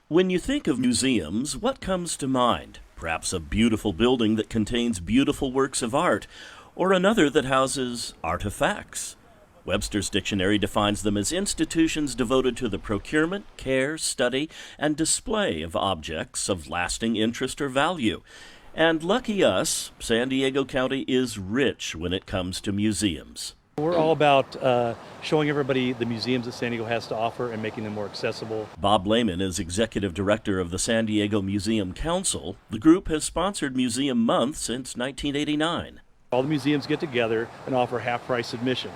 When you think of museums, what comes to mind? Perhaps a beautiful building that contains beautiful works of art, or another that houses artifacts. Webster's dictionary defines them as institutions devoted to the procurement, care, study, and display of objects of lasting interest or value. And lucky us, San Diego County is rich when it comes to museums. We're all about showing everybody the museums that San Diego has to offer and making them more accessible. Bob Lehman is executive director of the San Diego Museum Council. The group has sponsored Museum Month since 1989. All the museums get together and offer half-price admission.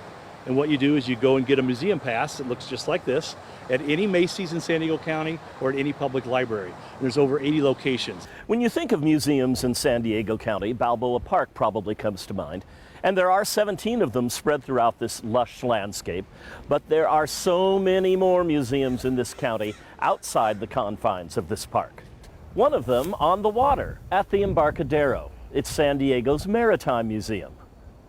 And what you do is you go and get a museum pass that looks just like this at any Macy's in San Diego County or at any public library. There's over 80 locations. When you think of museums in San Diego County, Balboa Park probably comes to mind. And there are 17 of them spread throughout this lush landscape. But there are so many more museums in this county outside the confines of this park. One of them on the water at the Embarcadero. It's San Diego's Maritime Museum.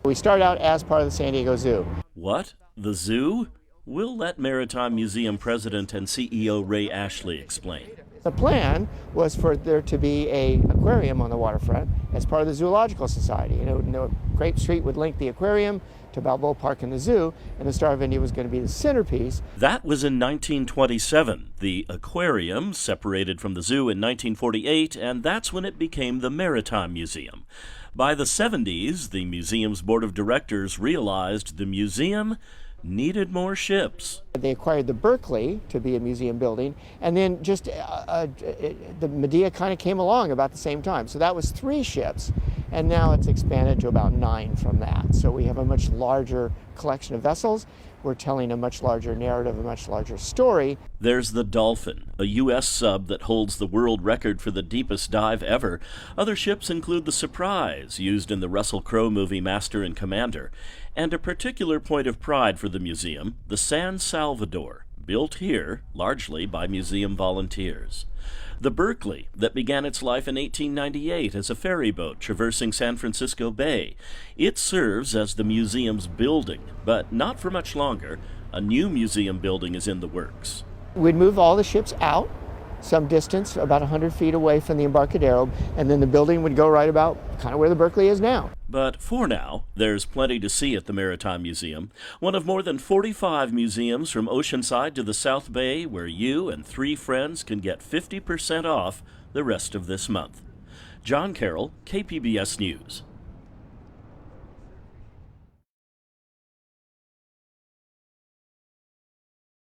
We started out as part of the San Diego Zoo. What? The zoo? We'll let Maritime Museum President and CEO Ray Ashley explain. The plan was for there to be an aquarium on the waterfront as part of the Zoological Society. Grape Street would link the aquarium to Balboa Park and the zoo, and the Star of India was going to be the centerpiece. That was in 1927. The aquarium separated from the zoo in 1948, and that's when it became the Maritime Museum. By the 70s, the museum's board of directors realized the museum needed more ships. They acquired the Berkeley to be a museum building, and then just the Medea kind of came along about the same time. So that was 3 ships, and now it's expanded to about 9 from that. So we have a much larger collection of vessels. We're telling a much larger narrative, a much larger story. There's the Dolphin, a U.S. sub that holds the world record for the deepest dive ever. Other ships include the Surprise, used in the Russell Crowe movie Master and Commander, and a particular point of pride for the museum, the San Salvador, built here largely by museum volunteers. The Berkeley, that began its life in 1898 as a ferry boat traversing San Francisco Bay. It serves as the museum's building, but not for much longer. A new museum building is in the works. We'd move all the ships out some distance, about 100 feet away from the Embarcadero, and then the building would go right about kind of where the Berkeley is now. But for now, there's plenty to see at the Maritime Museum, one of more than 45 museums from Oceanside to the South Bay, where you and 3 friends can get 50% off the rest of this month. John Carroll, KPBS News.